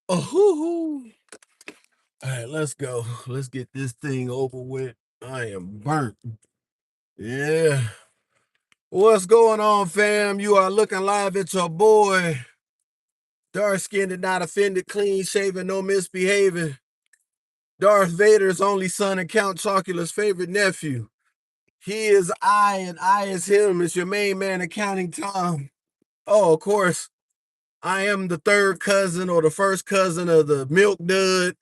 Oh, hoo-hoo. All right, let's go. Let's get this thing over with. I am burnt. Yeah. What's going on, fam? You are looking live at your boy. Dark skinned and not offended, clean shaven, no misbehaving. Darth Vader's only son and Count Chocula's favorite nephew. He is I and I is him. It's your main man, Accounting Tom. Oh, of course, I am the third cousin or the first cousin of the Milk Dud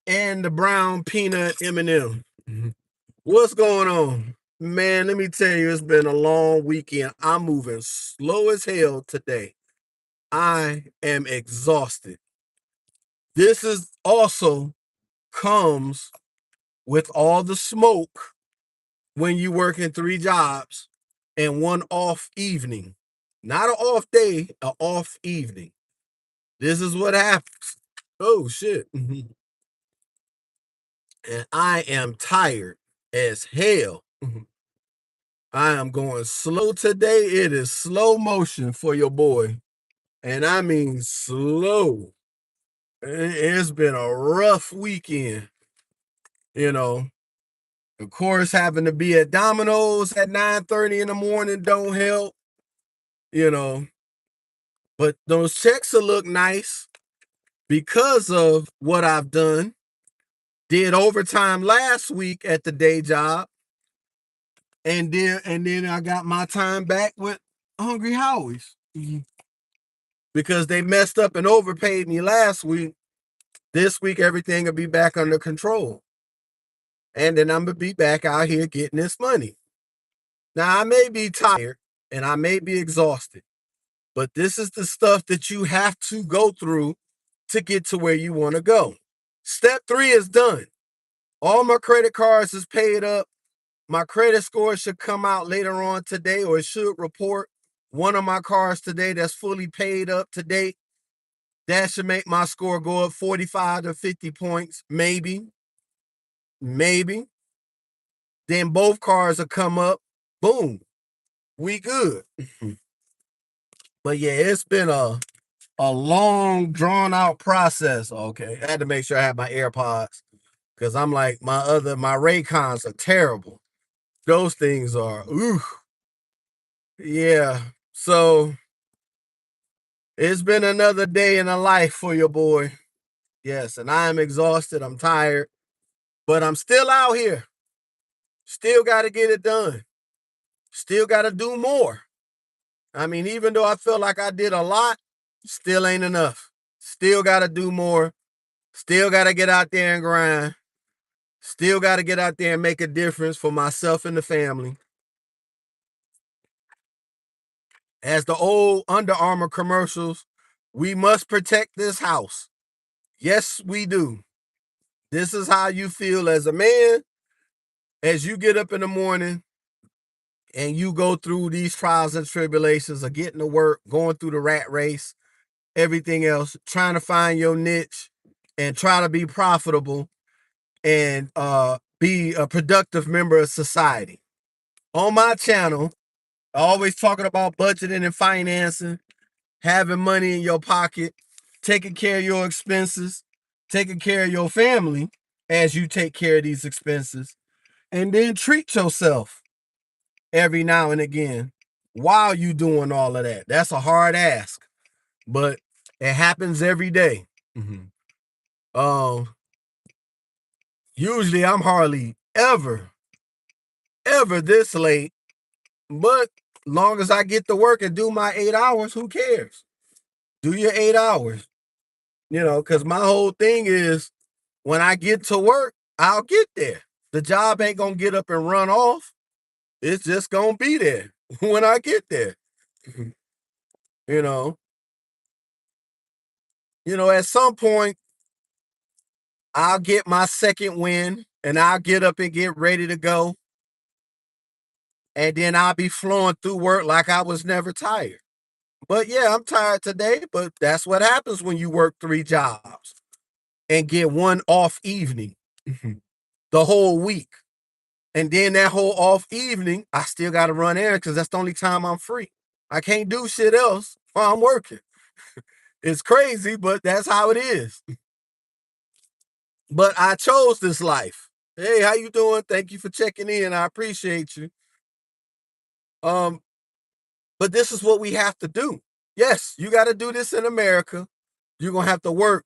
and the brown peanut M&M. What's going on? Man, let me tell you, it's been a long weekend. I'm moving slow as hell today. I am exhausted. This is also comes with all the smoke when you work in 3 jobs and one off evening. Not an off day, an off evening. This is what happens. Oh shit. And I am tired as hell. I am going slow today. It is slow motion for your boy. And I mean slow. It's been a rough weekend. You know, of course, having to be at Domino's at 9:30 in the morning don't help, you know. But those checks will look nice because of what I've done. Did overtime last week at the day job. And then I got my time back with Hungry Howie's. Because they messed up and overpaid me last week. This week, everything will be back under control. And then I'm going to be back out here getting this money. Now, I may be tired and I may be exhausted, but this is the stuff that you have to go through to get to where you want to go. Step 3 is done. All my credit cards is paid up. My credit score should come out later on today, or it should report one of my cards today that's fully paid up to date. That should make my score go up 45 to 50 points, maybe. Maybe. Then both cards will come up. Boom. We good. But yeah, it's been a long, drawn out process. Okay. I had to make sure I had my AirPods. Because I'm like, my Raycons are terrible. Those things are, ooh. Yeah. So it's been another day in a life for your boy. Yes, and I am exhausted. I'm tired. But I'm still out here. Still got to get it done. Still got to do more. I mean, even though I feel like I did a lot, still ain't enough. Still got to do more. Still got to get out there and grind. Still got to get out there and make a difference for myself and the family. As the old Under Armour commercials, we must protect this house. Yes, we do. This is how you feel as a man as you get up in the morning and you go through these trials and tribulations of getting to work, going through the rat race, everything else, trying to find your niche and try to be profitable and be a productive member of society. On my channel, always talking about budgeting and financing, having money in your pocket, taking care of your expenses, taking care of your family as you take care of these expenses, and then treat yourself every now and again while you doing all of that. That's a hard ask, but it happens every day. Um, Usually I'm hardly ever this late, but long as I get to work and do my 8 hours, who cares? Do your 8 hours, because my whole thing is when I get to work, I'll get there. The job ain't gonna get up and run off. It's just gonna be there when I get there. you know, at some point, I'll get my second win and I'll get up and get ready to go. And then I'll be flowing through work like I was never tired. But yeah, I'm tired today, but that's what happens when you work 3 jobs and get one off evening the whole week. And then that whole off evening, I still got to run errands because that's the only time I'm free. I can't do shit else while I'm working. It's crazy, but that's how it is. But I chose this life. Hey, how you doing? Thank you for checking in. I appreciate you. Um, but this is what we have to do. Yes, you got to do this in America. You're gonna have to work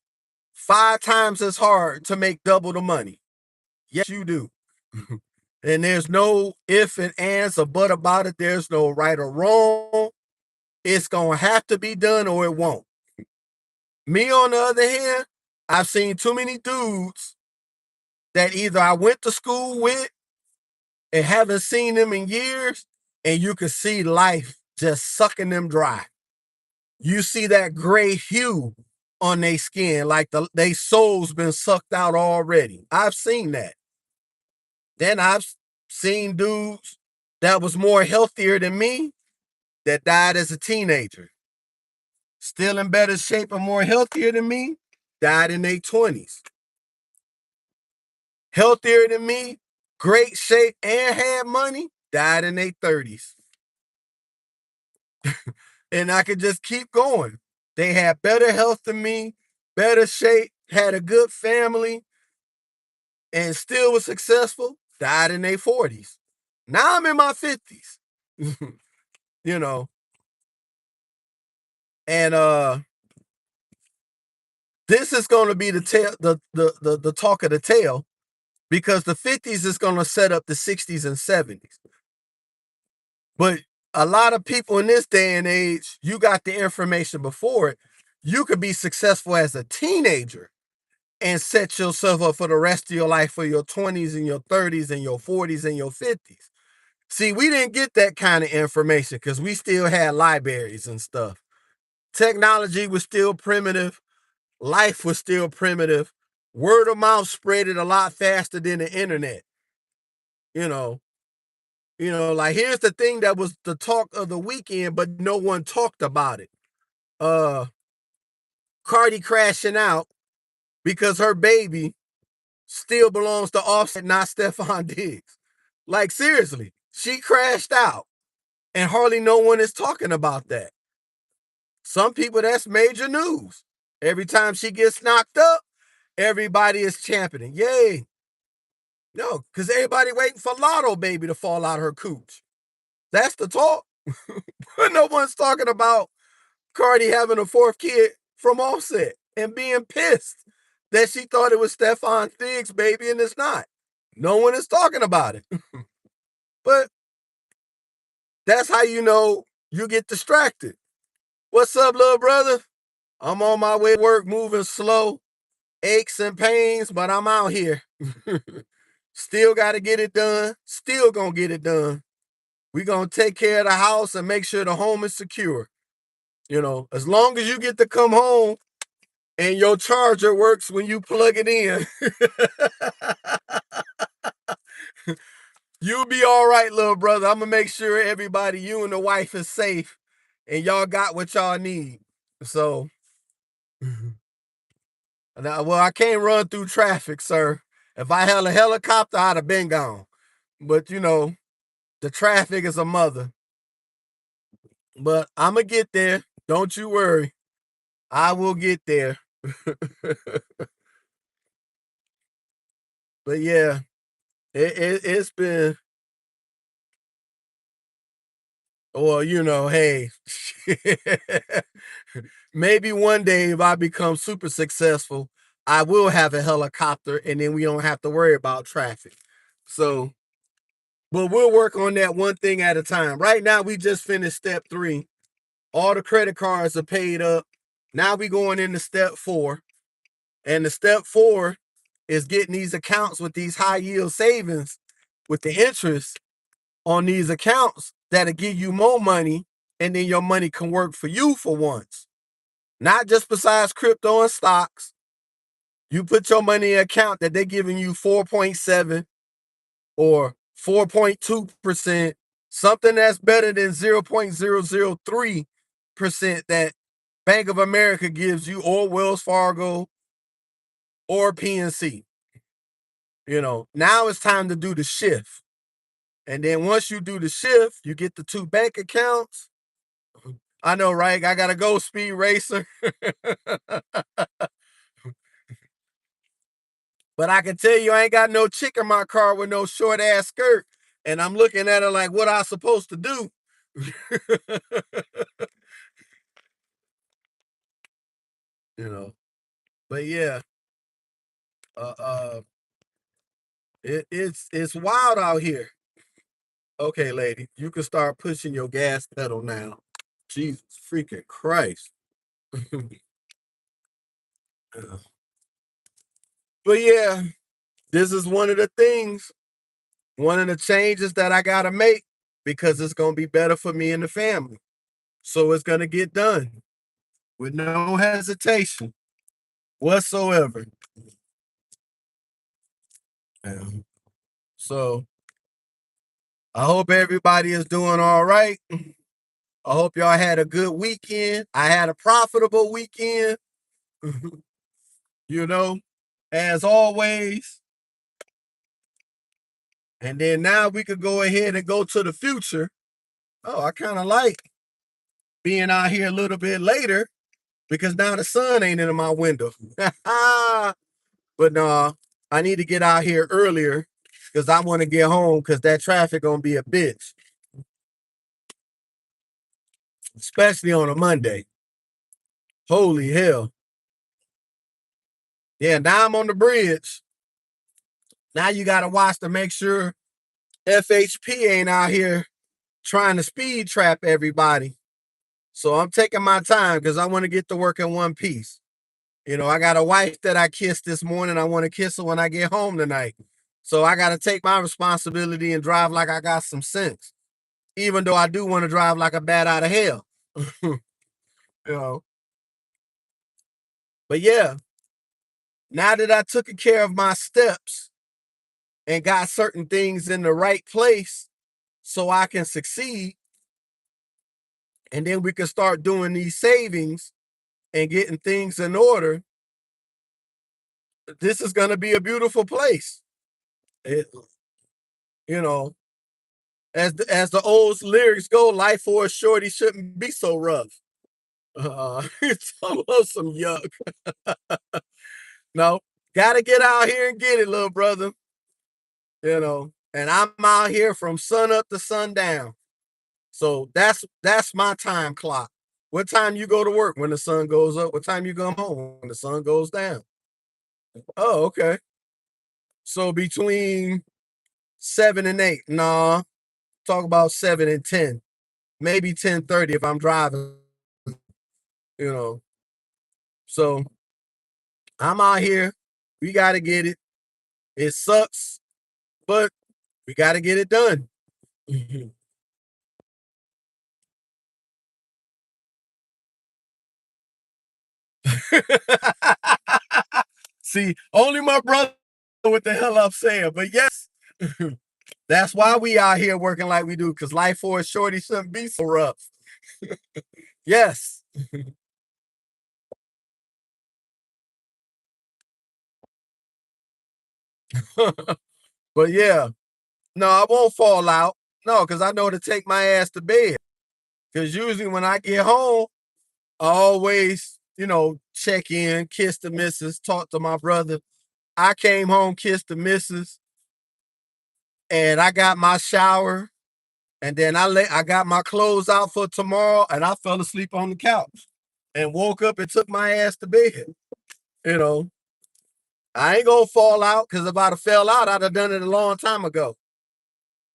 5 times as hard to make double the money. Yes, you do. And there's no if and ands or but about it. There's no right or wrong. It's gonna have to be done or it won't. Me, on the other hand, I've seen too many dudes that either I went to school with and haven't seen them in years, and you can see life just sucking them dry. You see that gray hue on their skin, like their soul's been sucked out already. I've seen that. Then I've seen dudes that was more healthier than me that died as a teenager. Still in better shape and more healthier than me, died in their 20s. Healthier than me, great shape, and had money, died in their 30s. And I could just keep going. They had better health than me, better shape, had a good family, and still was successful, died in their 40s. Now I'm in my 50s. you know. And this is going to be the talk of the tale, because the 50s is going to set up the 60s and 70s. But a lot of people in this day and age, you got the information before it. You could be successful as a teenager and set yourself up for the rest of your life, for your 20s and your 30s and your 40s and your 50s. See, we didn't get that kind of information because we still had libraries and stuff. Technology was still primitive. Life was still primitive. Word of mouth spread it a lot faster than the internet. You know, like here's the thing that was the talk of the weekend, but no one talked about it. Uh Cardi crashing out because her baby still belongs to Offset, not Stefon Diggs. Like seriously, she crashed out, and hardly no one is talking about that. Some people, that's major news. Every time she gets knocked up, everybody is championing. Yay. No, because everybody waiting for Lotto Baby to fall out her cooch. That's the talk. But no one's talking about Cardi having a fourth kid from Offset and being pissed that she thought it was Stefon Diggs' baby and it's not. No one is talking about it. But that's how you know you get distracted. What's up, little brother? I'm on my way to work, moving slow, aches and pains, but I'm out here. Still got to get it done. Still gonna get it done. We gonna take care of the house and make sure the home is secure. As long as you get to come home and your charger works when you plug it in, you'll be all right, little brother. I'm gonna make sure everybody, you and the wife, is safe and y'all got what y'all need. So, well, I can't run through traffic, sir. If I had a helicopter, I'd have been gone. But the traffic is a mother. But I'm gonna get there. Don't you worry. I will get there. But yeah, it's been, well, hey, maybe one day if I become super successful, I will have a helicopter and then we don't have to worry about traffic. So, but we'll work on that one thing at a time. Right now, we just finished step 3. All the credit cards are paid up. Now we going into step 4. And the step 4 is getting these accounts with these high yield savings with the interest on these accounts that'll give you more money, and then your money can work for you for once. Not just besides crypto and stocks. You put your money in an account that they're giving you 4.7 or 4.2%, something that's better than 0.003% that Bank of America gives you, or Wells Fargo, or PNC. Now it's time to do the shift. And then once you do the shift, you get the 2 bank accounts. I know, right? I gotta go, Speed Racer. But I can tell you, I ain't got no chick in my car with no short ass skirt, and I'm looking at her like, what I supposed to do? You know. But yeah, uh, uh, it's wild out here. Okay, lady, you can start pushing your gas pedal now. Jesus freaking Christ. But yeah, this is one of the things, one of the changes that I gotta make because it's gonna be better for me and the family. So it's gonna get done with no hesitation whatsoever. Yeah. So I hope everybody is doing all right. I hope y'all had a good weekend. I had a profitable weekend, you know, as always. And then now we could go ahead and go to the future. Oh, I kind of like being out here a little bit later because now the sun ain't in my window. But no, I need to get out here earlier because I want to get home because that traffic gonna be a bitch, especially on a Monday. Holy hell. Yeah, now I'm on the bridge. Now you gotta watch to make sure FHP ain't out here trying to speed trap everybody. So I'm taking my time because I want to get to work in one piece. You know, I got a wife that I kissed this morning. I want to kiss her when I get home tonight. So I got to take my responsibility and drive like I got some sense, even though I do want to drive like a bat out of hell. you know, but yeah, now that I took care of my steps and got certain things in the right place so I can succeed, and then we can start doing these savings and getting things in order, this is going to be a beautiful place. It, you know, as the old lyrics go, life for a shorty shouldn't be so rough. It's almost some yuck. No, gotta get out here and get it, little brother. You know, and I'm out here from sun up to sundown. So that's my time clock. What time you go to work when the sun goes up? What time you come home when the sun goes down? Oh, okay. So between 7 and 8. Nah, talk about 7 and 10. Maybe 10:30 if I'm driving, you know. So I'm out here. We gotta get it. It sucks, but we gotta get it done. See, only my brother know what the hell I'm saying. But yes, that's why we out here working like we do, because life for a shorty shouldn't be so rough. Yes. But yeah, no, I won't fall out. No, because I know to take my ass to bed. Because usually when I get home, I always, check in, kiss the missus, talk to my brother. I came home, kissed the missus, and I got my shower, and then I got my clothes out for tomorrow, and I fell asleep on the couch and woke up and took my ass to bed. You know, I ain't gonna fall out because if I'd have fell out, I'd have done it a long time ago.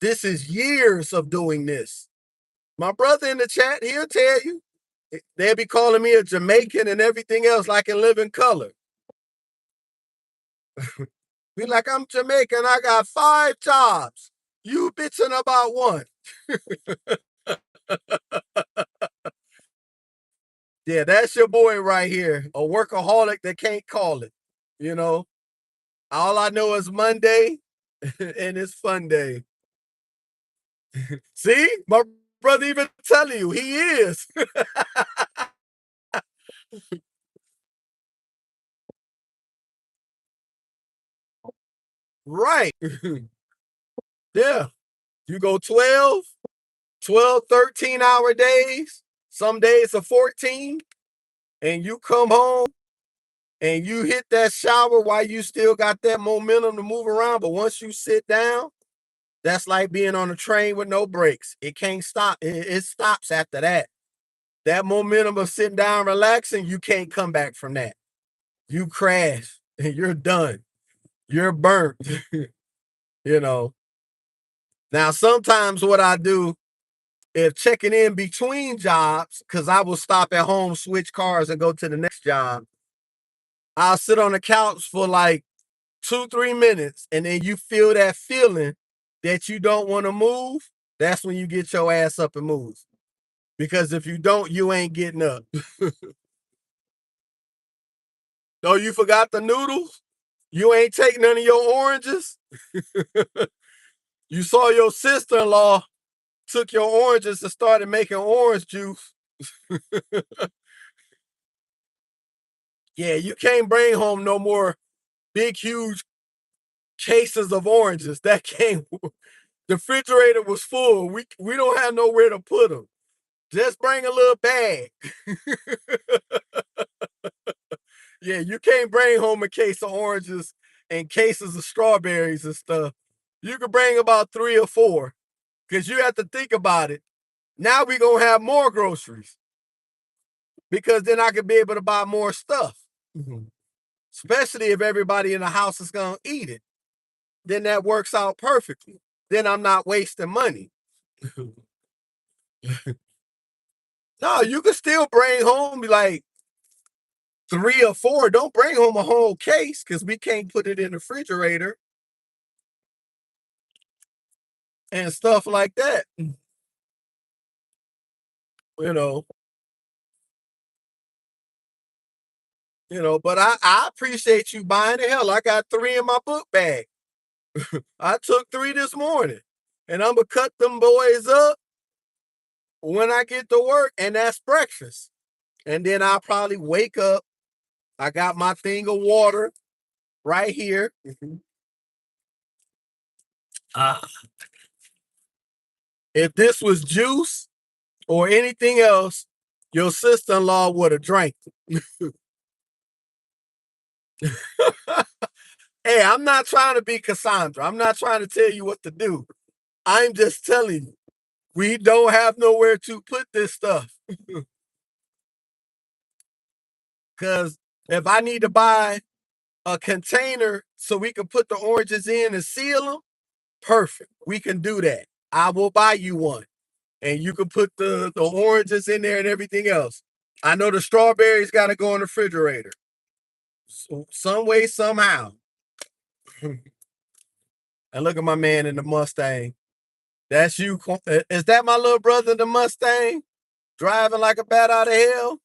This is years of doing this. My brother in the chat, he'll tell you. They'll be calling me a Jamaican and everything else like in living color. Be like, I'm Jamaican. I got 5 jobs. You bitching about one. Yeah, that's your boy right here. A workaholic that can't call it. You know, all I know is Monday and it's fun day. See, my brother even telling you he is. Right. Yeah. You go 12, 12, 13-hour days, Some days are 14, and you come home and you hit that shower while you still got that momentum to move around. But once you sit down, that's like being on a train with no brakes. It can't stop. It stops after that. That momentum of sitting down, relaxing, you can't come back from that. You crash and you're done. You're burnt. you know. Now, sometimes what I do, if checking in between jobs, because I will stop at home, switch cars, and go to the next job, I'll sit on the couch for like 2-3 minutes, and then you feel that feeling that you don't want to move. That's when you get your ass up and move. Because if you don't, you ain't getting up. Oh, you forgot the noodles? You ain't take none of your oranges? You saw your sister-in-law took your oranges and started making orange juice. Yeah, you can't bring home no more big, huge cases of oranges. That came, the refrigerator was full. We don't have nowhere to put them. Just bring a little bag. Yeah, you can't bring home a case of oranges and cases of strawberries and stuff. You can bring about 3 or 4 because you have to think about it. Now we're going to have more groceries because then I can be able to buy more stuff. Mm-hmm. Especially if everybody in the house is going to eat it. Then that works out perfectly. Then I'm not wasting money. No, you can still bring home like 3 or 4. Don't bring home a whole case because we can't put it in the refrigerator and stuff like that. You know, but I appreciate you buying the hell. I got 3 in my book bag. I took 3 this morning. And I'm gonna cut them boys up when I get to work, and that's breakfast. And then I'll probably wake up. I got my thing of water right here. Ah. If this was juice or anything else, your sister-in-law would have drank it. Hey, I'm not trying to be Cassandra. I'm not trying to tell you what to do. I'm just telling you, we don't have nowhere to put this stuff. Because if I need to buy a container so we can put the oranges in and seal them, perfect. We can do that. I will buy you one. And you can put the oranges in there and everything else. I know the strawberries got to go in the refrigerator. So, some way, somehow. And look at my man in the Mustang. That's you. Is that my little brother in the Mustang? Driving like a bat out of hell?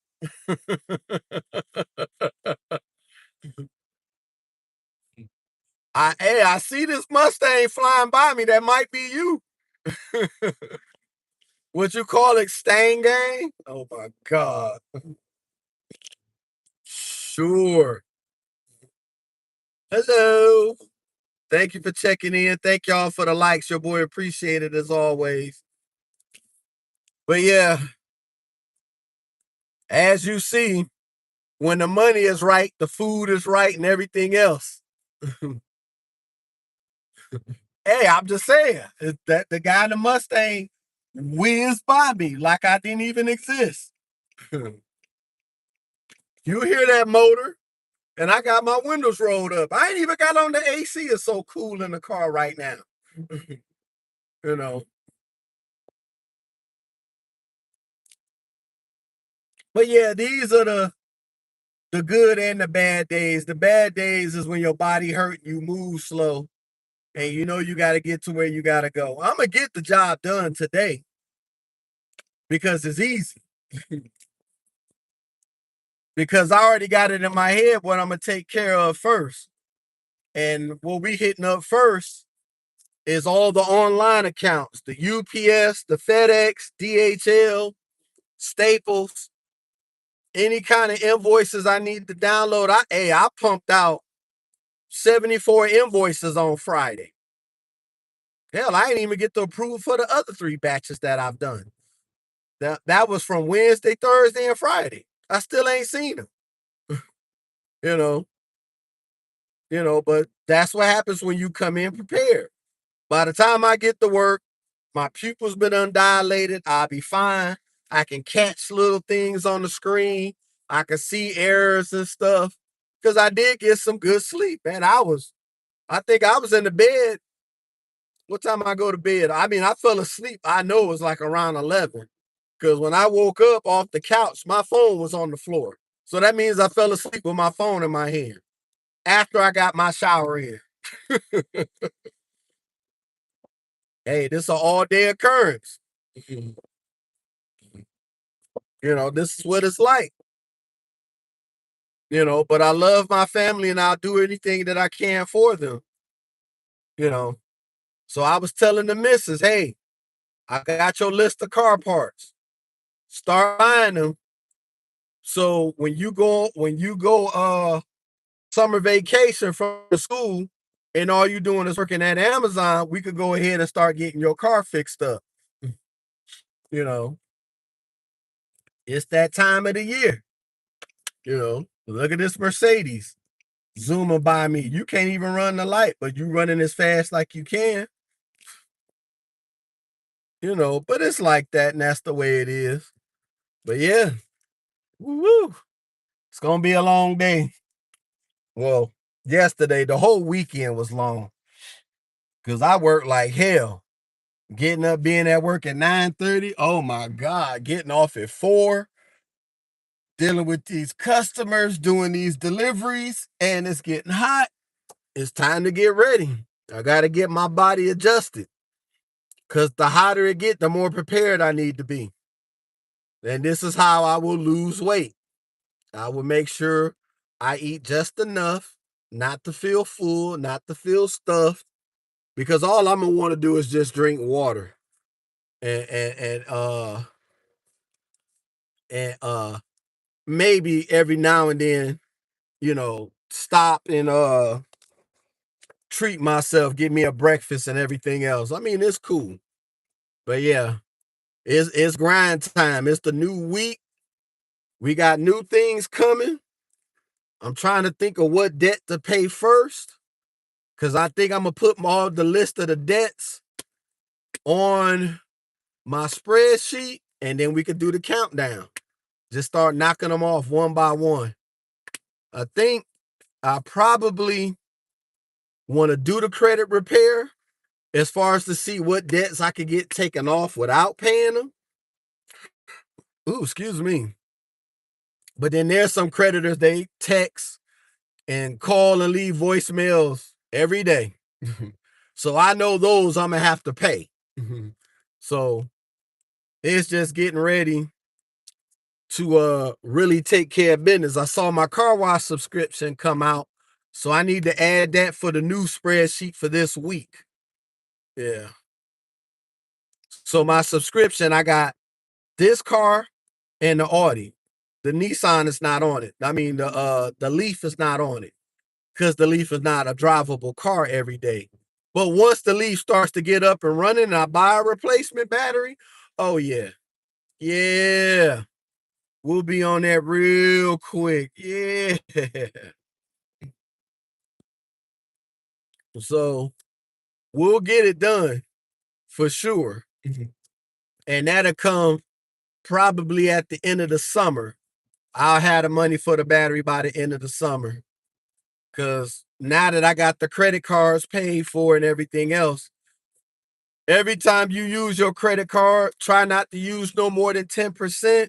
I see this Mustang flying by me. That might be you. What you call it, Stang Gang? Oh my God. Sure. Hello. Thank you for checking in. Thank y'all for the likes. Your boy appreciate it as always. But yeah, as you see, when the money is right, the food is right, and everything else. Hey, I'm just saying that the guy in the Mustang whizzed by me like I didn't even exist. You hear that motor? And I got my windows rolled up. I ain't even got on the AC. It's so cool in the car right now. you know. But yeah, these are the good and the bad days. The bad days is when your body hurt, you move slow, and you know you got to get to where you got to go. I'm gonna get the job done today because it's easy. Because I already got it in my head what I'm gonna take care of first. And what we hitting up first is all the online accounts, the UPS, the FedEx, DHL, Staples, any kind of invoices I need to download. I pumped out 74 invoices on Friday. Hell, I didn't even get the approval for the other 3 batches that I've done. That was from Wednesday, Thursday, and Friday. I still ain't seen them. You know, but that's what happens when you come in prepared. By the time I get to work, my pupils been undilated. I'll be fine. I can catch little things on the screen. I can see errors and stuff. Because I did get some good sleep, man. I think I was in the bed. What time I go to bed? I mean, I fell asleep. I know it was like around 11. Because when I woke up off the couch, my phone was on the floor. So that means I fell asleep with my phone in my hand after I got my shower in. Hey, this is an all day occurrence. This is what it's like. But I love my family and I'll do anything that I can for them. You know. So I was telling the missus, hey, I got your list of car parts. Start buying them. So when you go summer vacation from the school and all you doing is working at Amazon, we could go ahead and start getting your car fixed up. You know, it's that time of the year. Look at this Mercedes zooming by me. You can't even run the light, but you running as fast like you can. But it's like that, and that's the way it is. But yeah, woo, it's gonna be a long day. Well, yesterday, the whole weekend was long because I worked like hell. Getting up, being at work at 9:30. Oh my God, getting off at 4, dealing with these customers, doing these deliveries, and it's getting hot. It's time to get ready. I gotta get my body adjusted. Cause the hotter it get, the more prepared I need to be. And this is how I will lose weight. I will make sure I eat just enough, not to feel full, not to feel stuffed, because all I'm gonna want to do is just drink water and and maybe every now and then, stop and treat myself, get me a breakfast and everything else. I mean, it's cool. But yeah, it's grind time. It's the new week. We got new things coming. I'm trying to think of what debt to pay first. Cause I think I'm gonna put all the list of the debts on my spreadsheet and then we could do the countdown. Just start knocking them off one by one. I think I probably want to do the credit repair as far as to see what debts I could get taken off without paying them. Ooh, excuse me. But then there's some creditors, they text and call and leave voicemails every day. So I know those I'm going to have to pay. So it's just getting ready to really take care of business. I saw my car wash subscription come out. So I need to add that for the new spreadsheet for this week. Yeah. So my subscription, I got this car and the Audi. The Nissan is not on it. I mean, the Leaf is not on it because the Leaf is not a drivable car every day. But once the Leaf starts to get up and running and I buy a replacement battery, oh yeah. Yeah. We'll be on that real quick. Yeah. So we'll get it done for sure. And that'll come probably at the end of the summer. I'll have the money for the battery by the end of the summer. Because now that I got the credit cards paid for and everything else, every time you use your credit card, try not to use no more than 10%.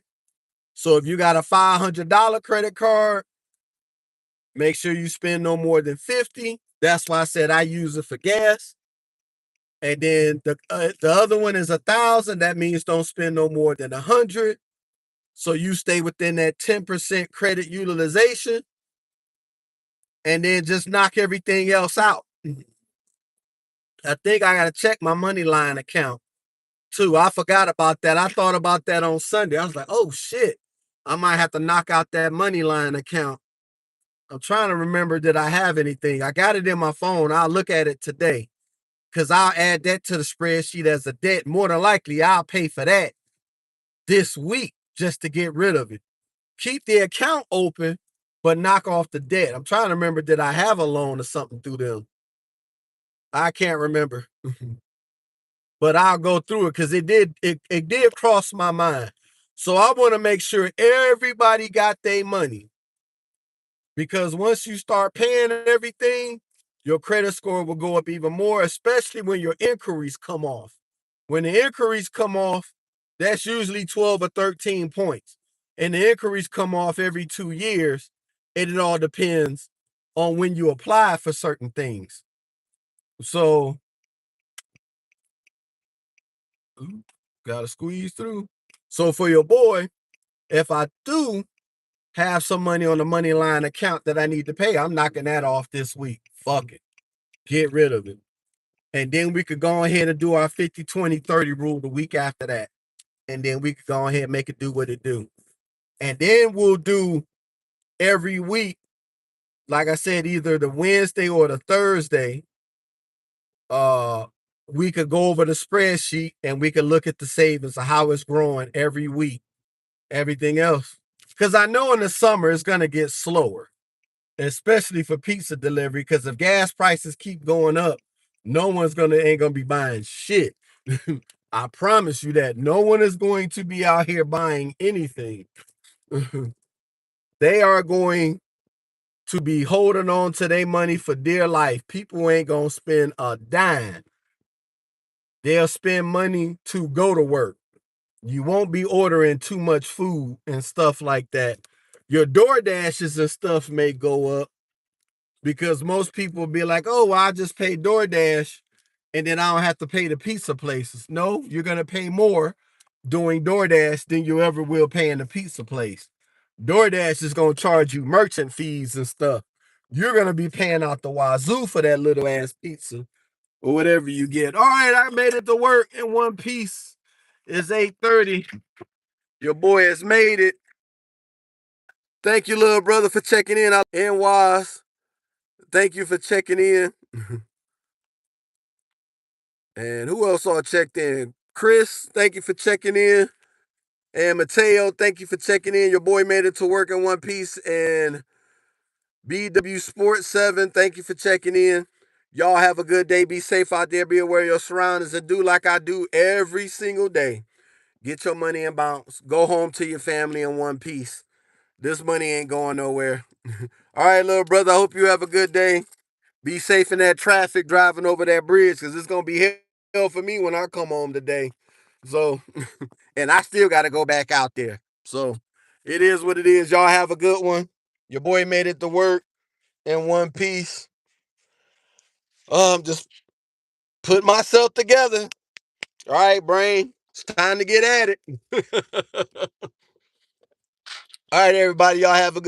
So if you got a $500 credit card, make sure you spend no more than 50. That's why I said I use it for gas. And then the other one is 1,000. That means don't spend no more than 100. So you stay within that 10% credit utilization, and then just knock everything else out. I think I gotta check my money line account too. I forgot about that. I thought about that on Sunday. I was like, oh shit, I might have to knock out that money line account. I'm trying to remember, did I have anything? I got it in my phone. I'll look at it today because I'll add that to the spreadsheet as a debt. More than likely, I'll pay for that this week just to get rid of it. Keep the account open, but knock off the debt. I'm trying to remember, did I have a loan or something through them? I can't remember. But I'll go through it because it did cross my mind. So I want to make sure everybody got their money. Because once you start paying everything, your credit score will go up even more, especially when your inquiries come off. When the inquiries come off, that's usually 12 or 13 points. And the inquiries come off every 2 years. And it all depends on when you apply for certain things. So, gotta squeeze through. So for your boy, if I do have some money on the money line account that I need to pay, I'm knocking that off this week. Fuck it. Get rid of it. And then we could go ahead and do our 50-20-30 rule the week after that. And then we could go ahead and make it do what it do. And then we'll do every week, like I said, either the Wednesday or the Thursday. We could go over the spreadsheet and we could look at the savings of how it's growing every week. Everything else. Because I know in the summer it's gonna get slower, especially for pizza delivery. Because if gas prices keep going up, no one's ain't gonna be buying shit. I promise you that no one is going to be out here buying anything. They are going to be holding on to their money for dear life. People ain't gonna spend a dime. They'll spend money to go to work. You won't be ordering too much food and stuff like that. Your door dashes and stuff may go up because most people will be like, oh, well, I just pay DoorDash and then I don't have to pay the pizza places. No, you're going to pay more doing DoorDash than you ever will paying the pizza place. DoorDash is going to charge you merchant fees and stuff. You're going to be paying out the wazoo for that little ass pizza or whatever you get. All right, I made it to work in one piece. It's 8:30. Your boy has made it. Thank you, little brother, for checking in. And Waz, thank you for checking in. And who else all checked in? Chris, thank you for checking in. And Mateo, thank you for checking in. Your boy made it to work in one piece. And BW Sports 7, thank you for checking in. Y'all have a good day. Be safe out there. Be aware of your surroundings and do like I do every single day. Get your money and bounce. Go home to your family in one piece. This money ain't going nowhere. All right, little brother, I hope you have a good day. Be safe in that traffic driving over that bridge because it's going to be hell for me when I come home today. So, and I still got to go back out there. So, it is what it is. Y'all have a good one. Your boy made it to work in one piece. Just put myself together. All right, brain. It's time to get at it. All right, everybody. Y'all have a good